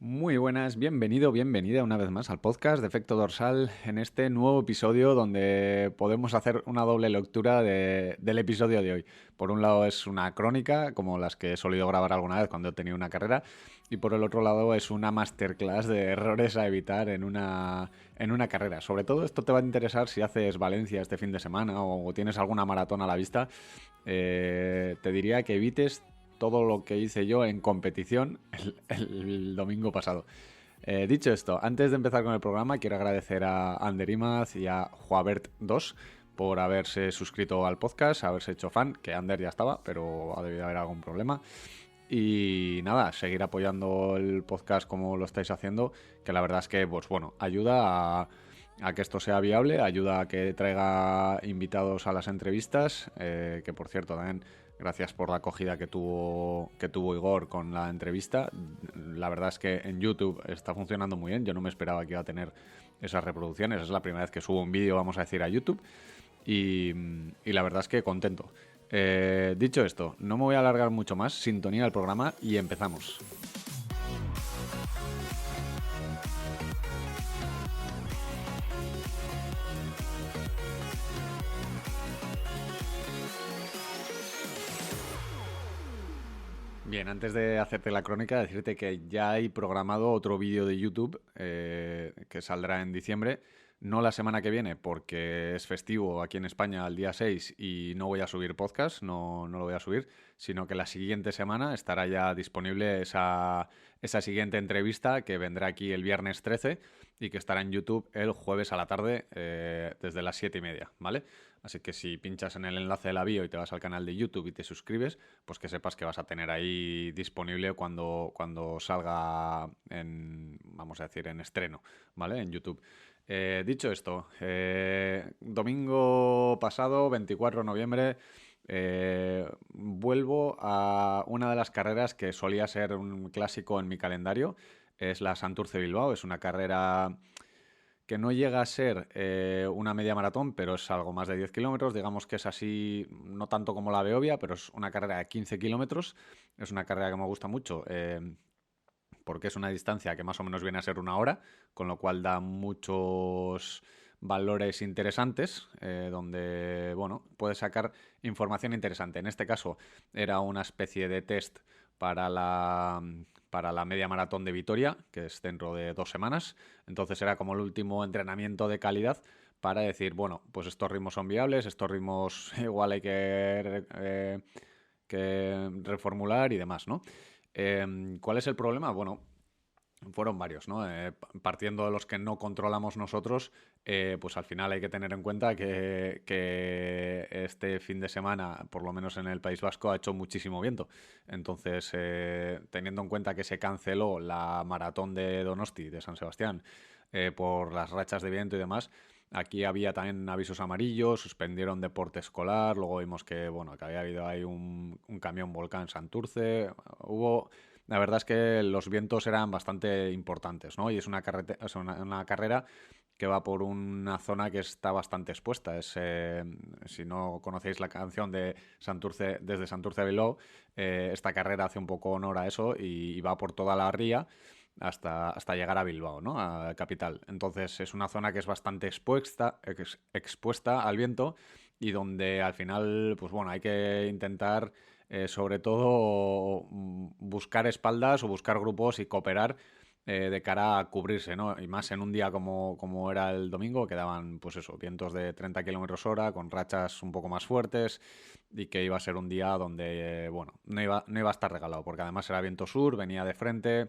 Muy buenas, bienvenido, bienvenida una vez más al podcast de Efecto Dorsal en este nuevo episodio donde podemos hacer una doble lectura del episodio de hoy. Por un lado es una crónica, como las que he solido grabar alguna vez cuando he tenido una carrera, y por el otro lado es una masterclass de errores a evitar en una carrera. Sobre todo esto te va a interesar si haces Valencia este fin de semana o tienes alguna maratón a la vista. Te diría que evites todo lo que hice yo en competición el domingo pasado. Dicho esto, antes de empezar con el programa, quiero agradecer a Ander Imaz y a Juabert2 por haberse suscrito al podcast, haberse hecho fan, que Ander ya estaba, pero ha debido haber algún problema. Y nada, seguir apoyando el podcast como lo estáis haciendo, que la verdad es que, pues bueno, ayuda a que esto sea viable, ayuda a que traiga invitados a las entrevistas, que por cierto también gracias por la acogida que tuvo Igor con la entrevista. La verdad es que en YouTube está funcionando muy bien, yo no me esperaba que iba a tener esas reproducciones, es la primera vez que subo un vídeo, vamos a decir, a YouTube, y la verdad es que contento. Dicho esto, no me voy a alargar mucho más, sintonía del programa y empezamos. Bien, antes de hacerte la crónica, decirte que ya hay programado otro vídeo de YouTube que saldrá en diciembre. No la semana que viene, porque es festivo aquí en España el día 6 y no voy a subir podcast, no lo voy a subir, sino que la siguiente semana estará ya disponible esa siguiente entrevista que vendrá aquí el viernes 13 y que estará en YouTube el jueves a la tarde desde las 7:30, ¿vale? Así que si pinchas en el enlace de la bio y te vas al canal de YouTube y te suscribes, pues que sepas que vas a tener ahí disponible cuando salga vamos a decir, en estreno, ¿vale? En YouTube. Dicho esto, domingo pasado, 24 de noviembre, vuelvo a una de las carreras que solía ser un clásico en mi calendario. Es la Santurce Bilbao, es una carrera que no llega a ser una media maratón, pero es algo más de 10 kilómetros. Digamos que es así, no tanto como la Beovia, pero es una carrera de 15 kilómetros. Es una carrera que me gusta mucho porque es una distancia que más o menos viene a ser una hora, con lo cual da muchos valores interesantes, donde, bueno, puedes sacar información interesante. En este caso era una especie de test para la media maratón de Vitoria, que es dentro de 2 semanas. Entonces era como el último entrenamiento de calidad para decir, bueno, pues estos ritmos son viables, estos ritmos igual hay que reformular y demás, ¿no? ¿Cuál es el problema? Bueno, fueron varios, ¿no? Partiendo de los que no controlamos nosotros, pues al final hay que tener en cuenta que este fin de semana, por lo menos en el País Vasco, ha hecho muchísimo viento. Entonces, teniendo en cuenta que se canceló la maratón de Donosti, de San Sebastián, por las rachas de viento y demás, aquí había también avisos amarillos, suspendieron deporte escolar, luego vimos que, bueno, que había habido ahí un camión volcán en Santurce, la verdad es que los vientos eran bastante importantes, ¿no? Y es una carrera que va por una zona que está bastante expuesta. Si no conocéis la canción de Santurce, desde Santurce a Bilbao, esta carrera hace un poco honor a eso y va por toda la ría hasta llegar a Bilbao, ¿no? A capital. Entonces es una zona que es bastante expuesta al viento y donde al final, pues bueno, hay que intentar sobre todo buscar espaldas o buscar grupos y cooperar de cara a cubrirse, ¿no? Y más en un día como era el domingo, que daban, pues eso, vientos de 30 kilómetros hora, con rachas un poco más fuertes, y que iba a ser un día donde, bueno, no iba a estar regalado, porque además era viento sur, venía de frente,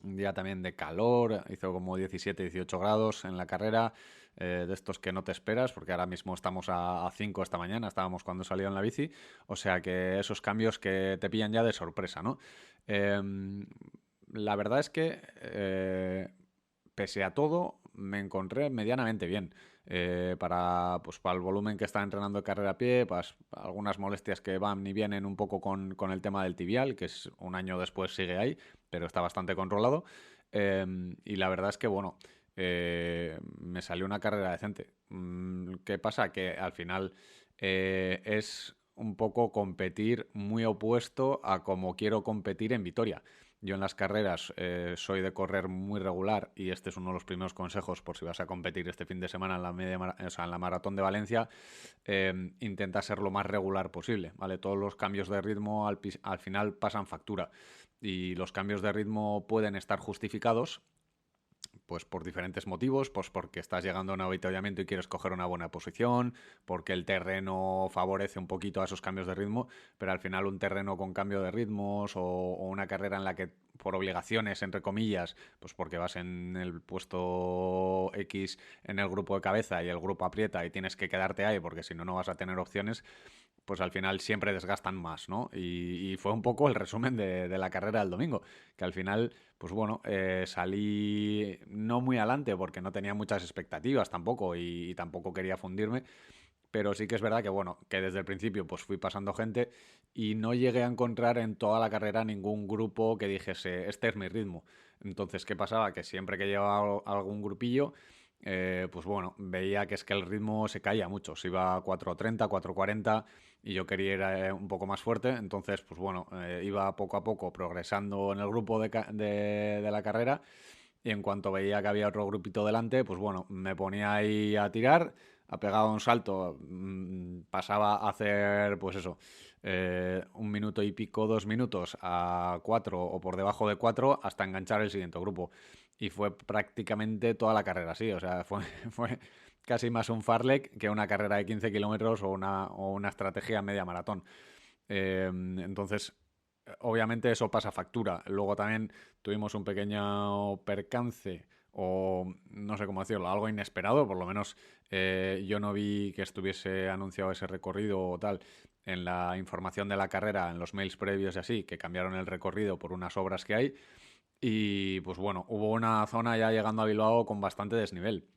un día también de calor, hizo como 17, 18 grados en la carrera, de estos que no te esperas, porque ahora mismo estamos a 5 esta mañana, estábamos cuando salió en la bici, o sea que esos cambios que te pillan ya de sorpresa, ¿no? Eh, la verdad es que, pese a todo, me encontré medianamente bien. Pues, para el volumen que estaba entrenando de carrera a pie, pues algunas molestias que van y vienen un poco con el tema del tibial, que es un año después sigue ahí, pero está bastante controlado. Y la verdad es que, bueno, me salió una carrera decente. ¿Qué pasa? Que al final es un poco competir muy opuesto a como quiero competir en Vitoria. Yo en las carreras soy de correr muy regular y este es uno de los primeros consejos por si vas a competir este fin de semana en la o sea, en la maratón de Valencia. Intenta ser lo más regular posible, ¿vale? Todos los cambios de ritmo al final pasan factura y los cambios de ritmo pueden estar justificados pues por diferentes motivos, pues porque estás llegando a un avituallamiento y quieres coger una buena posición, porque el terreno favorece un poquito a esos cambios de ritmo, pero al final un terreno con cambio de ritmos o una carrera en la que por obligaciones, entre comillas, pues porque vas en el puesto X en el grupo de cabeza y el grupo aprieta y tienes que quedarte ahí porque si no, no vas a tener opciones, pues al final siempre desgastan más, ¿no? Y fue un poco el resumen de la carrera del domingo, que al final, pues bueno, salí no muy adelante porque no tenía muchas expectativas tampoco y tampoco quería fundirme, pero sí que es verdad que, bueno, que desde el principio pues fui pasando gente y no llegué a encontrar en toda la carrera ningún grupo que dijese, este es mi ritmo. Entonces, ¿qué pasaba? Que siempre que llevaba algún grupillo, pues bueno, veía que es que el ritmo se caía mucho. Se iba a 4:30, 4:40 y yo quería ir un poco más fuerte. Entonces, pues bueno, iba poco a poco progresando en el grupo de la carrera y en cuanto veía que había otro grupito delante, pues bueno, me ponía ahí a tirar, a pegar un salto, pasaba a hacer, pues eso, 1 minuto y pico, 2 minutos a 4 o por debajo de 4 hasta enganchar el siguiente grupo. Y fue prácticamente toda la carrera así, o sea, fue casi más un farlek que una carrera de 15 kilómetros o una estrategia media maratón. Entonces, obviamente eso pasa factura. Luego también tuvimos un pequeño percance o no sé cómo decirlo, algo inesperado, por lo menos yo no vi que estuviese anunciado ese recorrido o tal en la información de la carrera, en los mails previos y así, que cambiaron el recorrido por unas obras que hay y pues bueno, hubo una zona ya llegando a Bilbao con bastante desnivel.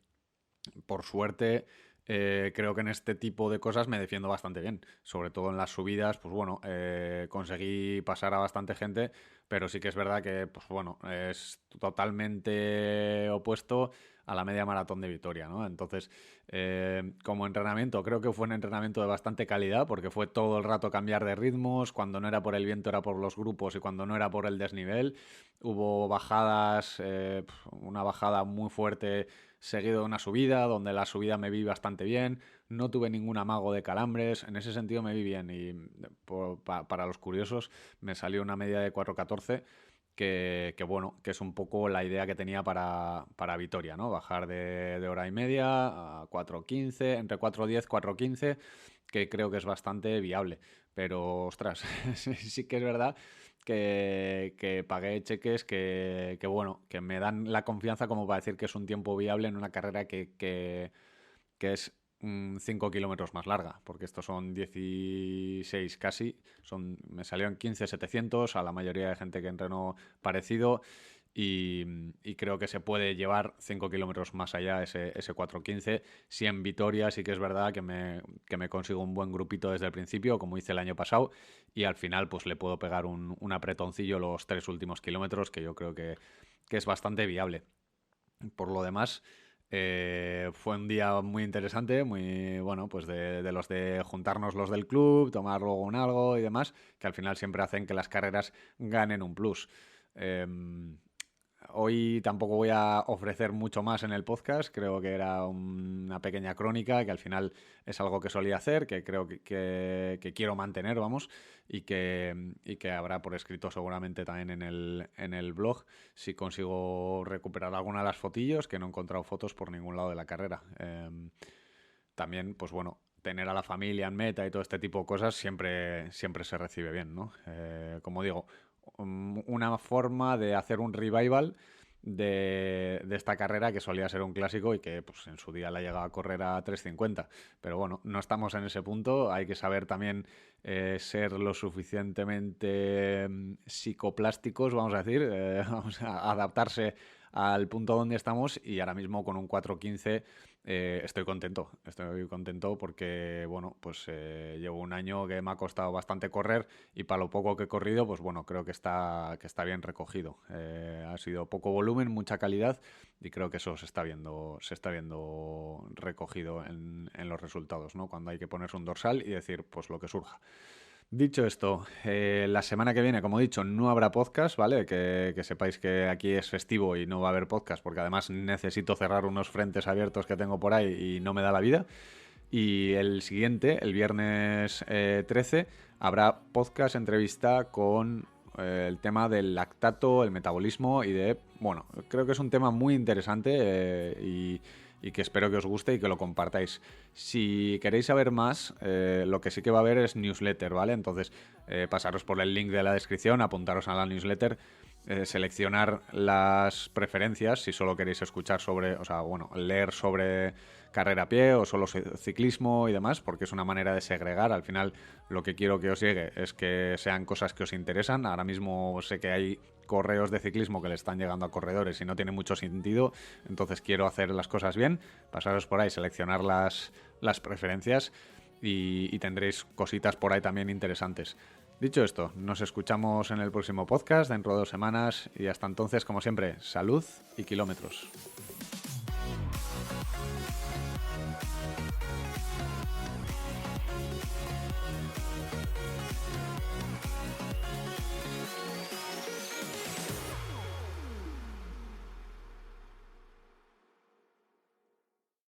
Por suerte, creo que en este tipo de cosas me defiendo bastante bien. Sobre todo en las subidas, pues bueno, conseguí pasar a bastante gente, pero sí que es verdad que, pues bueno, es totalmente opuesto a la media maratón de Vitoria, ¿no? Entonces, como entrenamiento, creo que fue un entrenamiento de bastante calidad, porque fue todo el rato cambiar de ritmos, cuando no era por el viento era por los grupos y cuando no era por el desnivel. Hubo bajadas, una bajada muy fuerte seguido de una subida, donde la subida me vi bastante bien, no tuve ningún amago de calambres, en ese sentido me vi bien y para los curiosos me salió una media de 4:14 que bueno, que es un poco la idea que tenía para Vitoria, ¿no? Bajar de hora y media a 4:15, entre 4:10 4:15, que creo que es bastante viable. Pero, ostras, sí que es verdad que pagué cheques que, bueno, que me dan la confianza como para decir que es un tiempo viable en una carrera que es 5 kilómetros más larga, porque estos son 16 casi, me salió en 15.700 a la mayoría de gente que entrenó parecido y creo que se puede llevar 5 kilómetros más allá ese 4:15. Si en Vitoria sí que es verdad que me consigo un buen grupito desde el principio, como hice el año pasado, y al final pues le puedo pegar un apretoncillo los 3 últimos kilómetros, que yo creo que es bastante viable. Por lo demás, fue un día muy interesante, muy bueno, pues de los de juntarnos los del club, tomar luego un algo y demás, que al final siempre hacen que las carreras ganen un plus. Em, Hoy tampoco voy a ofrecer mucho más en el podcast, creo que era una pequeña crónica, que al final es algo que solía hacer, que creo que quiero mantener, vamos, y que habrá por escrito seguramente también en el blog, si consigo recuperar alguna de las fotillos, que no he encontrado fotos por ningún lado de la carrera. También, pues bueno, tener a la familia en meta y todo este tipo de cosas siempre se recibe bien, ¿no? Como digo, una forma de hacer un revival de esta carrera que solía ser un clásico y que pues, en su día la llegaba a correr a 3:50. Pero bueno, no estamos en ese punto. Hay que saber también ser lo suficientemente psicoplásticos, vamos a decir, vamos a adaptarse al punto donde estamos y ahora mismo con un 4:15 estoy contento porque, bueno, pues llevo un año que me ha costado bastante correr y para lo poco que he corrido, pues bueno, creo que está bien recogido. Ha sido poco volumen, mucha calidad y creo que eso se está viendo recogido en los resultados, ¿no? Cuando hay que ponerse un dorsal y decir, pues lo que surja. Dicho esto, la semana que viene, como he dicho, no habrá podcast, ¿vale? Que sepáis que aquí es festivo y no va a haber podcast, porque además necesito cerrar unos frentes abiertos que tengo por ahí y no me da la vida. Y el siguiente, el viernes 13, habrá podcast entrevista con el tema del lactato, el metabolismo y de... Bueno, creo que es un tema muy interesante y que espero que os guste y que lo compartáis. Si queréis saber más, lo que sí que va a haber es newsletter, ¿vale? Entonces, pasaros por el link de la descripción, apuntaros a la newsletter, seleccionar las preferencias si solo queréis escuchar sobre, o sea, bueno, leer sobre carrera a pie o solo ciclismo y demás, porque es una manera de segregar. Al final, lo que quiero que os llegue es que sean cosas que os interesan. Ahora mismo sé que hay correos de ciclismo que le están llegando a corredores y no tiene mucho sentido, entonces quiero hacer las cosas bien, pasaros por ahí, seleccionar las preferencias y tendréis cositas por ahí también interesantes. Dicho esto, nos escuchamos en el próximo podcast dentro de 2 semanas y hasta entonces, como siempre, salud y kilómetros.